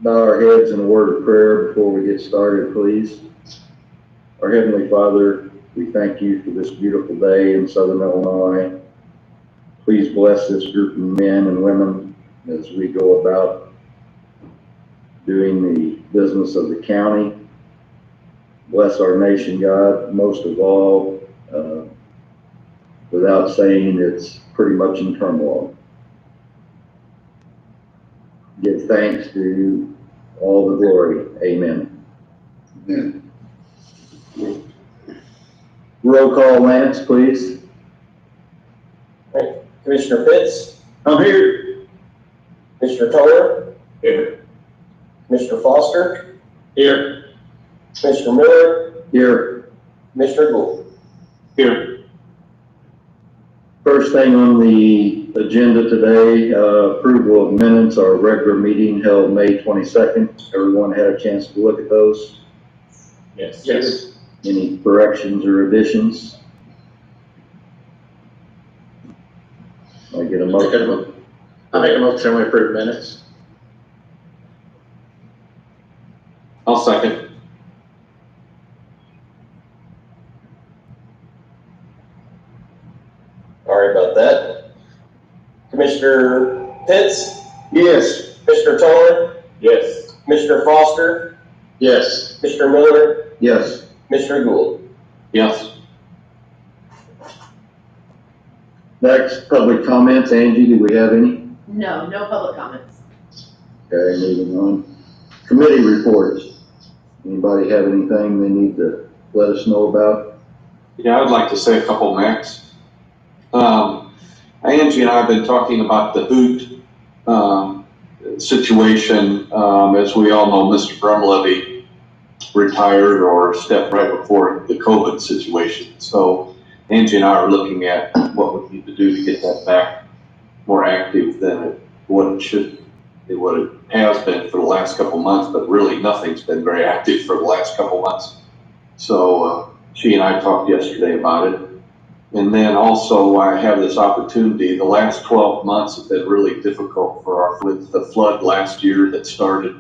Bow our heads in a word of prayer before we get started, please. Our Heavenly Father, we thank you for this beautiful day in Southern Illinois. Please bless this group of men and women as we go about doing the business of the county. Bless our nation, God, most of all, without saying it's pretty much in turmoil. Give thanks to all the glory. Amen. Amen. Roll call, Lance, please. Right. Commissioner Pitts? I'm here. Commissioner Toller? Here. Commissioner Foster? Here. Commissioner Miller? Here. Commissioner Gould? Here. First thing on the agenda today, approval of minutes, our regular meeting held May 22nd. Everyone had a chance to look at those? Yes. Yes. Any corrections or additions? I get a motion. I make a motion we approve minutes. I'll second. Sorry about that. Commissioner Pitts? Yes. Commissioner Toller? Yes. Commissioner Foster? Yes. Commissioner Miller? Yes. Commissioner Gould? Yes. Next, public comments. Angie, do we have any? No, no public comments. Okay, moving on. Committee reports. Anybody have anything they need to let us know about? Yeah, I'd like to say a couple, Max. Angie and I have been talking about the Hoot situation. As we all know, Mr. Brumlevy retired or stepped right before the COVID situation. So Angie and I are looking at what we need to do to get that back more active than what it has been for the last couple months, but really nothing's been very active for the last couple months. So she and I talked yesterday about it. And then also I have this opportunity. The last 12 months have been really difficult for with the flood last year that started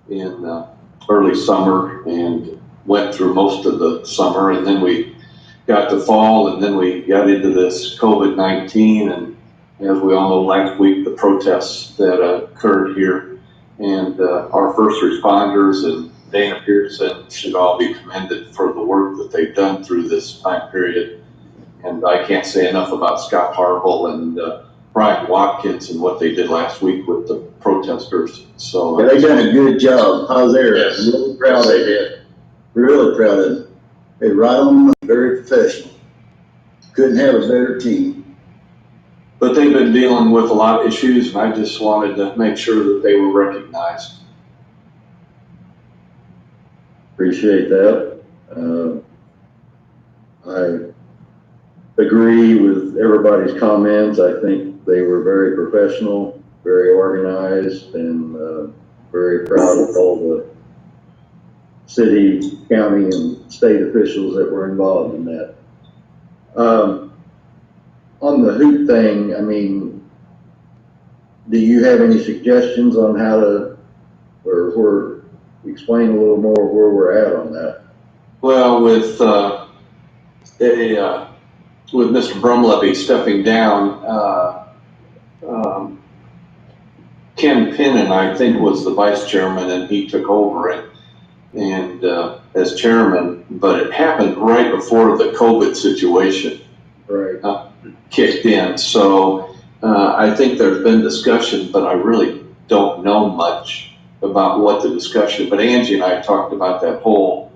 in early summer and went through most of the summer. And then we got to fall, and then we got into this COVID-19. And as we all know, last week, the protests that occurred here, and our first responders and Dana Pearson should all be commended for the work that they've done through this time period. And I can't say enough about Scott Harville and Brian Watkins and what they did last week with the protesters. So Yeah, they done a good job. I was there. Yes. Really proud They of did. it. Really proud of it. They right on the money, very professional. Couldn't have a better team. But they've been dealing with a lot of issues, and I just wanted to make sure that they were recognized. Appreciate that. I agree with everybody's comments. I think they were very professional, very organized, and very proud of all the city, county, and state officials that were involved in that. On the Hoot thing, I mean, do you have any suggestions on how to, or explain a little more where we're at on that? Well, with Mr. Brumlevy stepping down, Ken Pinnon, I think, was the vice chairman, and he took over it and as chairman. But it happened right before the COVID situation Right. kicked in. So I think there's been discussion, but I really don't know much about what the discussion. But Angie and I talked about that whole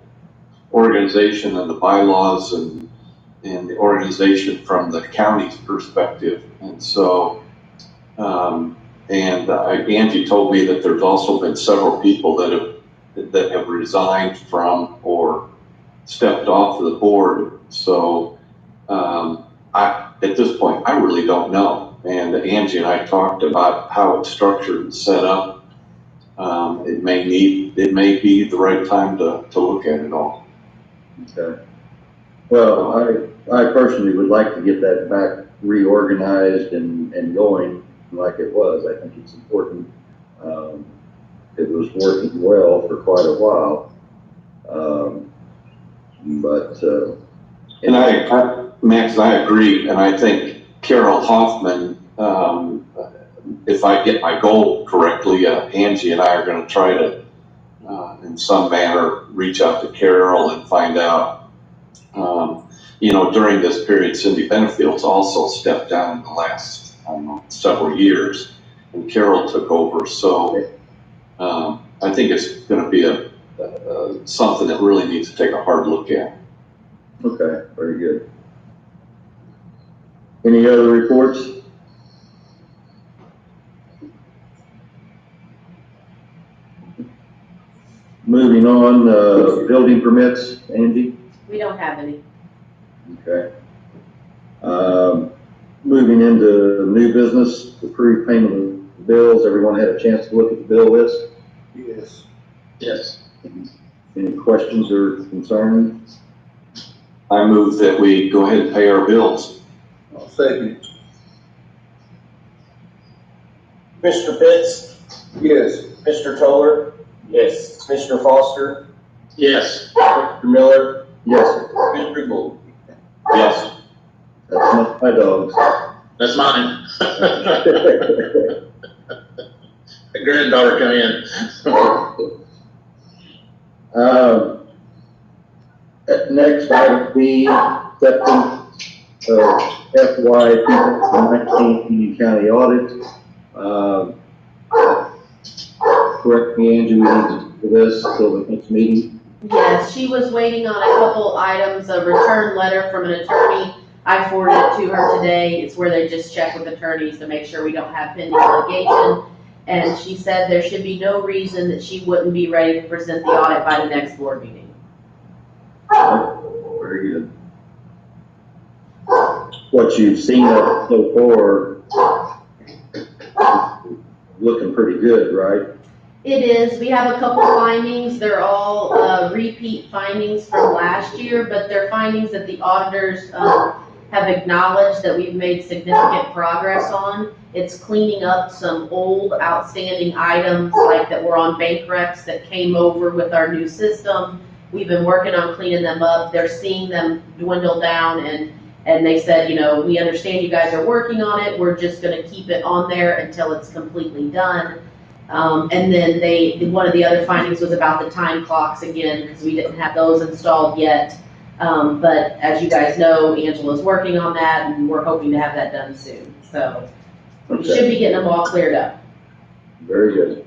organization and the bylaws and the organization from the county's perspective. And so, Angie told me that there's also been several people that have resigned from or stepped off of the board. So at this point, I really don't know. And Angie and I talked about how it's structured and set up. It may be the right time to look at it all. Okay. Well, I personally would like to get that back reorganized and going like it was. I think it's important. It was working well for quite a while. Max, I agree, and I think Carol Hoffman, if I get my goal correctly, Angie and I are gonna try to, in some manner, reach out to Carol and find out, during this period, Cindy Benefield's also stepped down in the last, I don't know, several years, and Carol took over, so, I think it's gonna be something that really needs to take a hard look at. Okay, very good. Any other reports? Moving on, building permits, Angie? We don't have any. Okay. Moving into new business, approved payment of bills. Everyone had a chance to look at the bill list? Yes. Yes. Any questions or concerns? I move that we go ahead and pay our bills. I'll second. Mr. Pitts, Yes. Mr. Toller, Yes. Mr. Foster, Yes. Mr. Miller, Yes, sir. Mr. Gould. Yes. That's not my dogs. That's mine. The granddaughter come in. Next, item B, acceptance of FY 2019 Union County audit. Correct me, Angie, we need to do this till the next meeting. Yes, she was waiting on a couple items, a return letter from an attorney. I forwarded it to her today. It's where they just check with attorneys to make sure we don't have pending litigation. And she said there should be no reason that she wouldn't be ready to present the audit by the next board meeting. Very good. What you've seen of so far, looking pretty good, right? It is. We have a couple findings. They're all repeat findings from last year, but they're findings that the auditors have acknowledged that we've made significant progress on. It's cleaning up some old outstanding items like that were on bank recs that came over with our new system. We've been working on cleaning them up. They're seeing them dwindle down, and they said, we understand you guys are working on it. We're just going to keep it on there until it's completely done. And then one of the other findings was about the time clocks again, because we didn't have those installed yet. But as you guys know, Angela's working on that, and we're hoping to have that done soon. So we should be getting them all cleared up. Very good.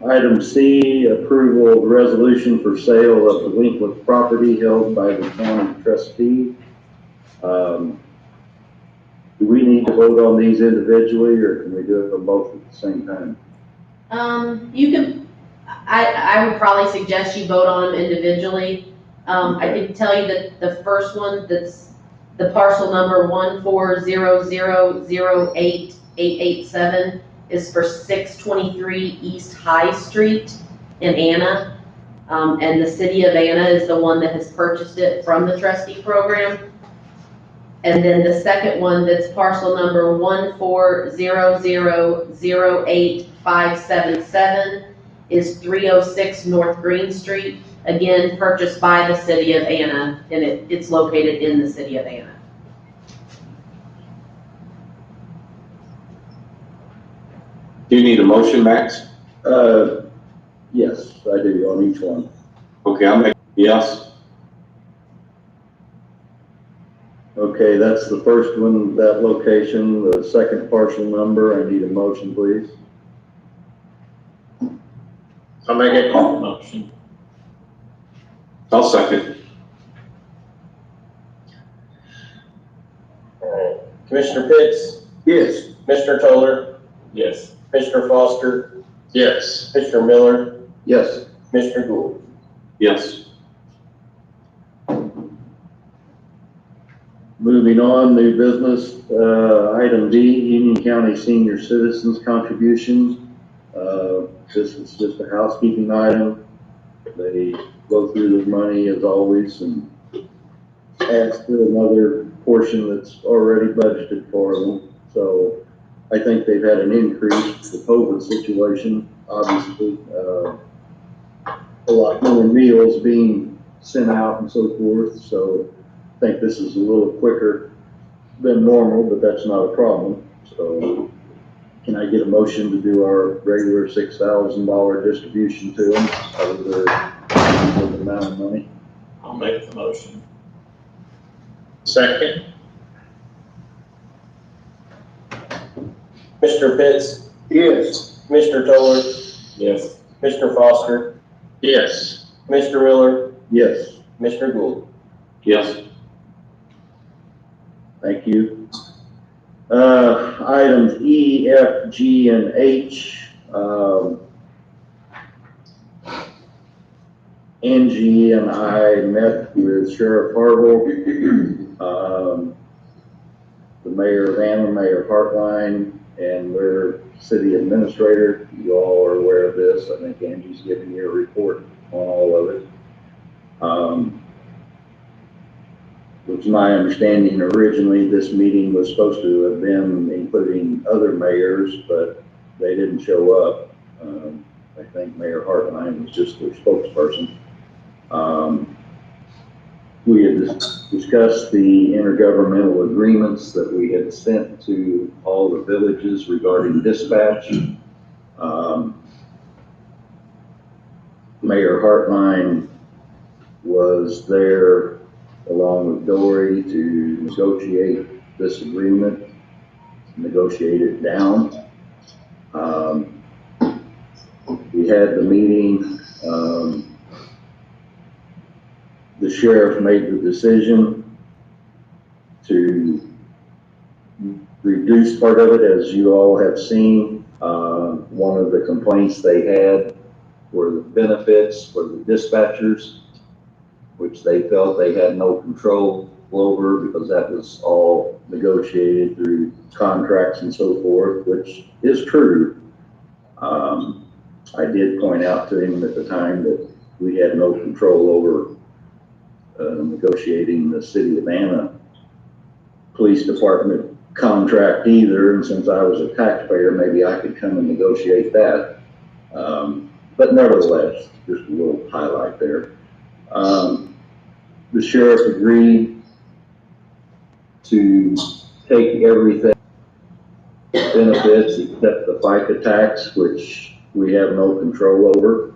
Item C, approval of resolution for sale of the Winkler property held by the county trustee. Do we need to vote on these individually, or can we do them both at the same time? You can, I would probably suggest you vote on them individually. I can tell you that the first one, that's the parcel number 140008887, is for 623 East High Street in Anna. And the city of Anna is the one that has purchased it from the trustee program. And then the second one, that's parcel number 140008577, is 306 North Green Street, again, purchased by the city of Anna, and it's located in the city of Anna. Do you need a motion, Max? Yes, I do, on each one. Okay, I'll make, yes. Okay, that's the first one, that location. The second parcel number, I need a motion, please. I'll make a motion. I'll second. Alright. Commissioner Pitts, Yes. Mr. Toller, Yes. Mr. Foster, Yes. Mr. Miller, Yes. Mr. Gould. Yes. Moving on, new business, item D, Union County Senior Citizens Contributions. This is just a housekeeping item. They go through the money as always and ask for another portion that's already budgeted for them. So I think they've had an increase, the COVID situation, obviously, a lot more meals being sent out and so forth. So I think this is a little quicker than normal, but that's not a problem. So can I get a motion to do our regular $6,000 distribution to them out of their amount of money? I'll make the motion. Second? Mr. Pitts, Yes. Mr. Toller, Yes. Mr. Foster, Yes. Mr. Miller, Yes, Mr. Gould. Yes. thank you. Items E, F, G, and H. Angie and I met with Sheriff Harville, the mayor of Anna, Mayor Hartline, and their city administrator. You all are aware of this. I think Angie's given you a report on all of it. It was my understanding originally this meeting was supposed to have been including other mayors, but they didn't show up. I think Mayor Hartline was just their spokesperson. We had discussed the intergovernmental agreements that we had sent to all the villages regarding dispatch. Mayor Hartline was there along with Dory to negotiate this agreement, negotiate it down. We had the meeting. The sheriff made the decision to reduce part of it, as you all have seen. One of the complaints they had were the benefits for the dispatchers, which they felt they had no control over because that was all negotiated through contracts and so forth, which is true. I did point out to him at the time that we had no control over negotiating the city of Anna police department contract either, and since I was a taxpayer, maybe I could come and negotiate that. But nevertheless, just a little highlight there. The sheriff agreed to take everything, benefits except the FICA tax, which we have no control over,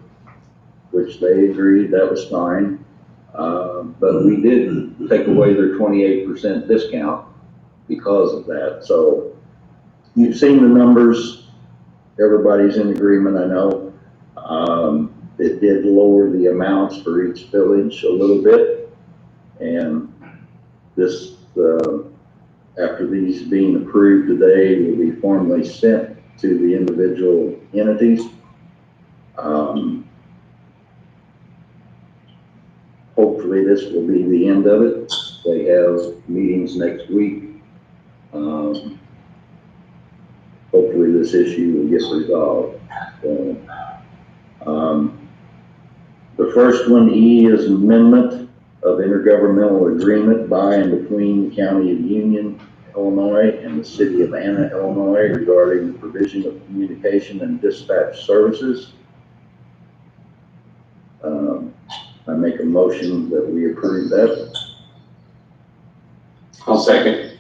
which they agreed that was fine. But we did take away their 28% discount because of that. So you've seen the numbers. Everybody's in agreement, I know. It did lower the amounts for each village a little bit. And this, after these being approved today, will be formally sent to the individual entities. Hopefully this will be the end of it. They have meetings next week. Hopefully this issue will get resolved. So, the first one, E, is amendment of intergovernmental agreement by and between the County of Union, Illinois, and the City of Anna, Illinois, regarding the provision of communication and dispatch services. I make a motion that we approve that. I'll second.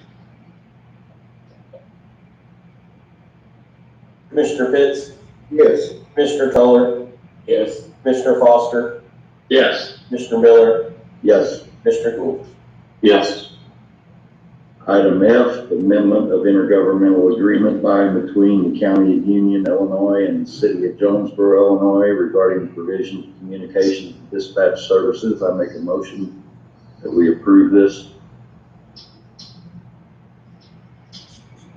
Mr. Pitts, Yes. Mr. Toller, Yes. Mr. Foster, Yes. Mr. Miller, Yes. Mr. Gould. Yes. Item F, amendment of intergovernmental agreement by and between the County of Union, Illinois, and the City of Jonesboro, Illinois, regarding the provision of communications and dispatch services. I make a motion that we approve this.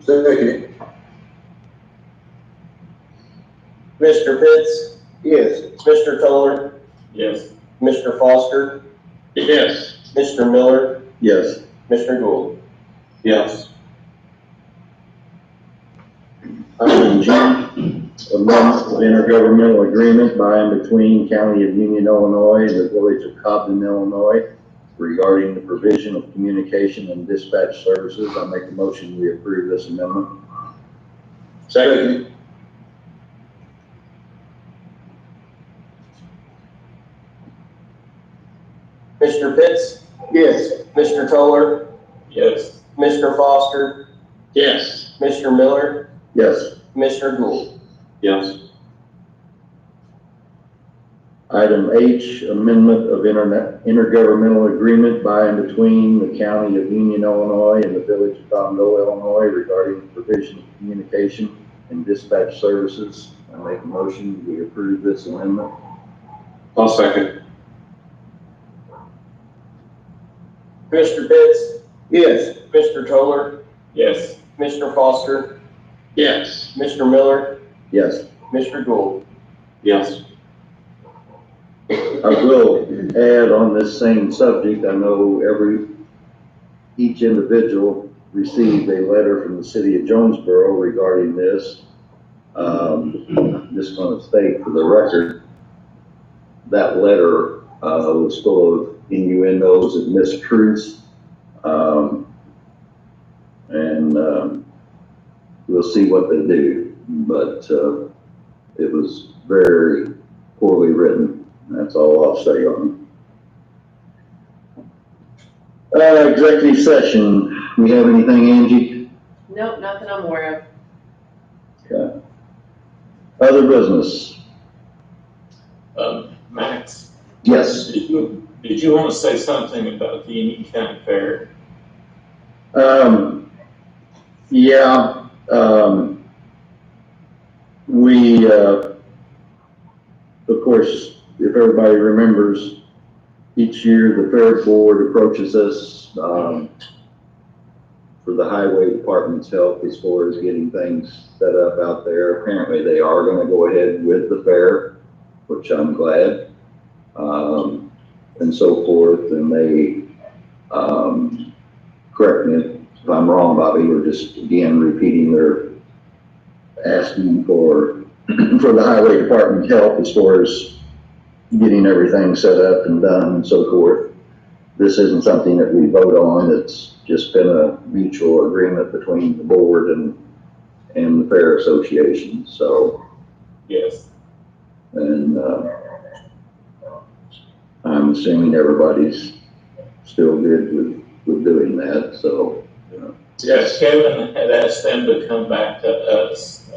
Second. Mr. Pitts, Yes. Mr. Toller, Yes. Mr. Foster, Yes. Mr. Miller, Yes. Mr. Gould. Yes. Item G, amendment of intergovernmental agreement by and between County of Union, Illinois and the Village of Cobden, Illinois regarding the provision of communication and dispatch services. I make a motion we approve this amendment. Second. Commissioner Pitts, Yes. Commissioner Toller, Yes. Commissioner Foster, Yes. Commissioner Miller, Yes. Commissioner Gould. Yes. Item H, amendment of intergovernmental agreement by and between the County of Union, Illinois and the Village of Congo, Illinois regarding the provision of communication and dispatch services. I make a motion we approve this amendment. I'll second. Commissioner Pitts, Yes. Commissioner Toller, Yes. Commissioner Foster, Yes. Commissioner Miller, Yes. Commissioner Gould. Yes. I will add on this same subject, I know each individual received a letter from the city of Jonesboro regarding this. I'm just gonna state for the record, that letter, was full of innuendos and mistruths. We'll see what they do, but, it was very poorly written. That's all I'll say on it. Executive session, we have anything, Angie? Nope, nothing I'm aware of. Okay. Other business? Max, Yes. did you want to say something about the Union County Fair? Yeah, of course, if everybody remembers, each year the fair board approaches us, for the highway department's help as far as getting things set up out there. Apparently they are gonna go ahead with the fair, which I'm glad, and so forth, and they, correct me if I'm wrong, Bobby, we're just again repeating their asking for the highway department help as far as getting everything set up and done and so forth. This isn't something that we vote on, it's just been a mutual agreement between the board and the fair association, so. Yes. And, I'm assuming everybody's still good with doing that, so. Yes, Kevin had asked them to come back to us,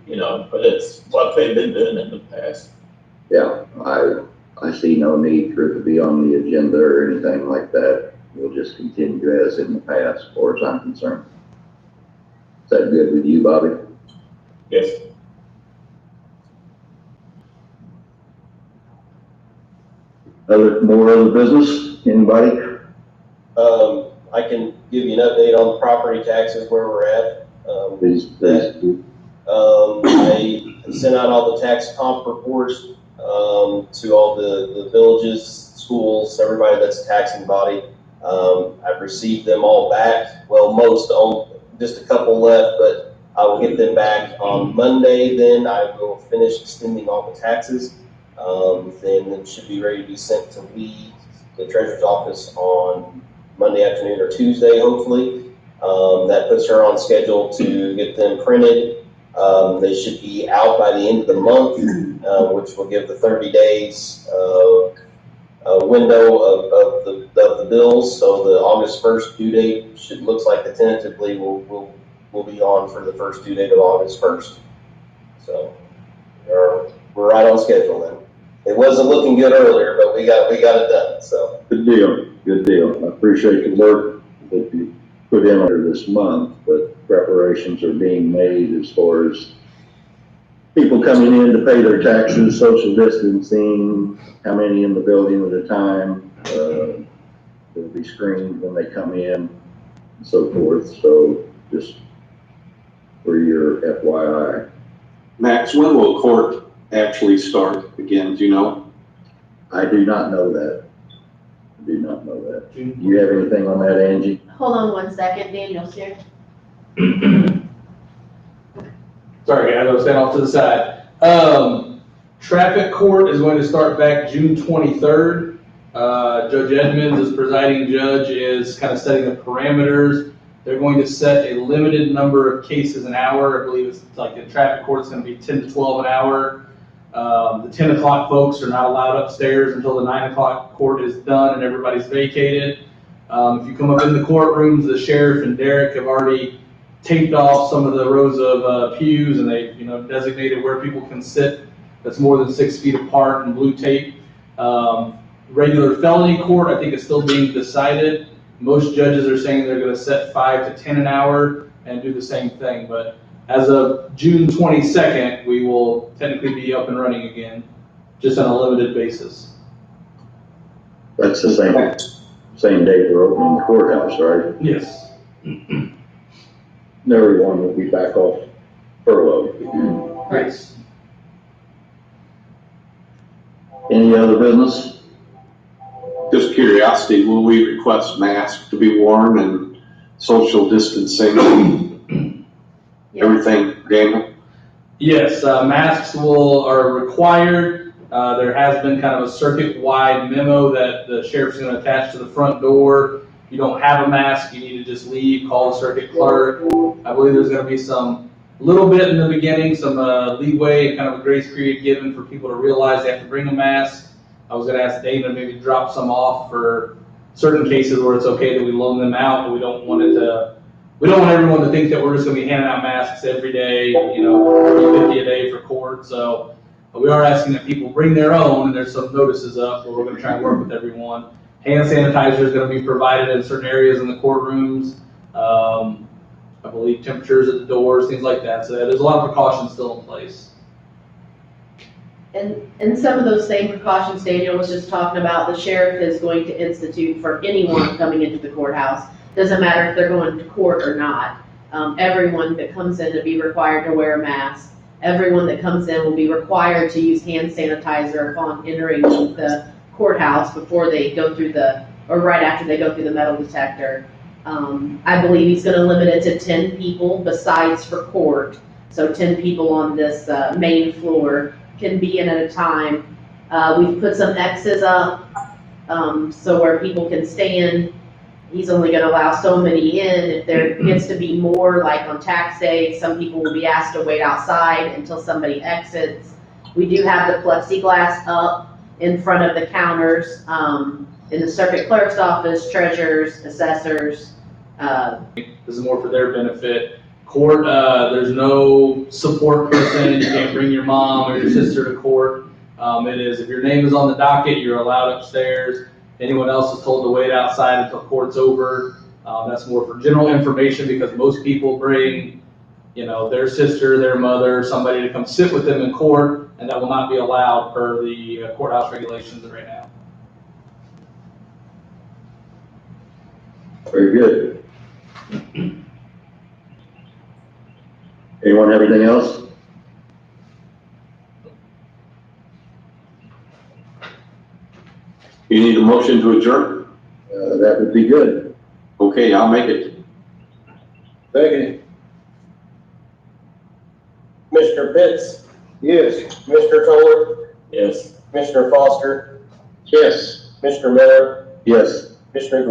but it's what they've been doing in the past. Yeah, I see no need for it to be on the agenda or anything like that. We'll just continue as in the past, as far as I'm concerned. Is that good with you, Bobby? Yes. More other business? Anybody? I can give you an update on the property taxes where we're at. Please. I sent out all the tax comp reports, to all the villages, schools, everybody that's a taxing body. I've received them all back. Well, most, just a couple left, but I will get them back on Monday. Then I will finish extending all the taxes. Then it should be ready to be sent to the treasurer's office on Monday afternoon or Tuesday, hopefully. That puts her on schedule to get them printed. They should be out by the end of the month, which will give the 30 days window of the bills. So the August 1st due date looks like the tentatively will be on for the first due date of August 1st. So we're right on schedule then. It wasn't looking good earlier, but we got it done. So Good deal. I appreciate the work that you put in under this month, but preparations are being made as far as people coming in to pay their taxes, social distancing, how many in the building at a time. They'll be screened when they come in and so forth. So just for your FYI. Max, when will court actually start again, do you know? I do not know that. Do you have anything on that, Angie? Hold on one second, Daniel's here. So Sorry guys, I was standing off to the side. Traffic court is going to start back June 23rd. Judge Edmonds is presiding judge, is kind of setting the parameters. They're going to set a limited number of cases an hour. I believe it's like the traffic court is going to be 10 to 12 an hour. The 10 o'clock folks are not allowed upstairs until the 9 o'clock court is done and everybody's vacated. If you come up in the courtrooms, the sheriff and Derek have already taped off some of the rows of pews, and they, designated where people can sit that's more than 6 feet apart in blue tape. Regular felony court, I think, is still being decided. Most judges are saying they're going to set 5 to 10 an hour and do the same thing. But as of June 22nd, we will technically be up and running again, just on a limited basis. That's the same day we're opening the courthouse, right? Yes. And everyone will be back off furlough. Yes. Any other business? Just curiosity, will we request masks to be worn and social distancing, everything, Daniel? Yes, masks are required. There has been kind of a circuit-wide memo that the sheriff's going to attach to the front door. If you don't have a mask, you need to just leave, call the circuit clerk. I believe there's going to be some little bit in the beginning, some leeway and kind of a grace period given for people to realize they have to bring a mask. I was going to ask Dana to maybe drop some off for certain cases where it's okay that we loan them out, but we don't want everyone to think that we're just going to be handing out masks every day, $50 a day for court. So we are asking that people bring their own, and there's some notices up where we're going to try and work with everyone. Hand sanitizer is going to be provided in certain areas in the courtrooms. I believe temperatures at the doors, things like that. So there's a lot of precautions still in place. And some of those same precautions Daniel was just talking about, the sheriff is going to institute for anyone coming into the courthouse. Doesn't matter if they're going to court or not. Everyone that comes in to be required to wear a mask. Everyone that comes in will be required to use hand sanitizer upon entering the courthouse before they go through or right after they go through the metal detector. I believe he's going to limit it to 10 people besides for court. So 10 people on this main floor can be in at a time. We've put some X's up so where people can stand. He's only going to allow so many in. If there gets to be more, like on tax day, some people will be asked to wait outside until somebody exits. We do have the plexiglass up in front of the counters in the circuit clerk's office, treasurers, assessors. This is more for their benefit. Court, there's no support person. You can't bring your mom or your sister to court. It is, if your name is on the docket, you're allowed upstairs. Anyone else is told to wait outside until court's over. That's more for general information because most people bring, their sister, their mother, somebody to come sit with them in court, and that will not be allowed per the courthouse regulations right now. Very good. Anyone have anything else? You need a motion to adjourn? That would be good. Okay, I'll make it. Second. Commissioner Pitts, Yes. Commissioner Toller, Yes. Commissioner Foster, Yes. Commissioner Miller, Yes. Commissioner Gould.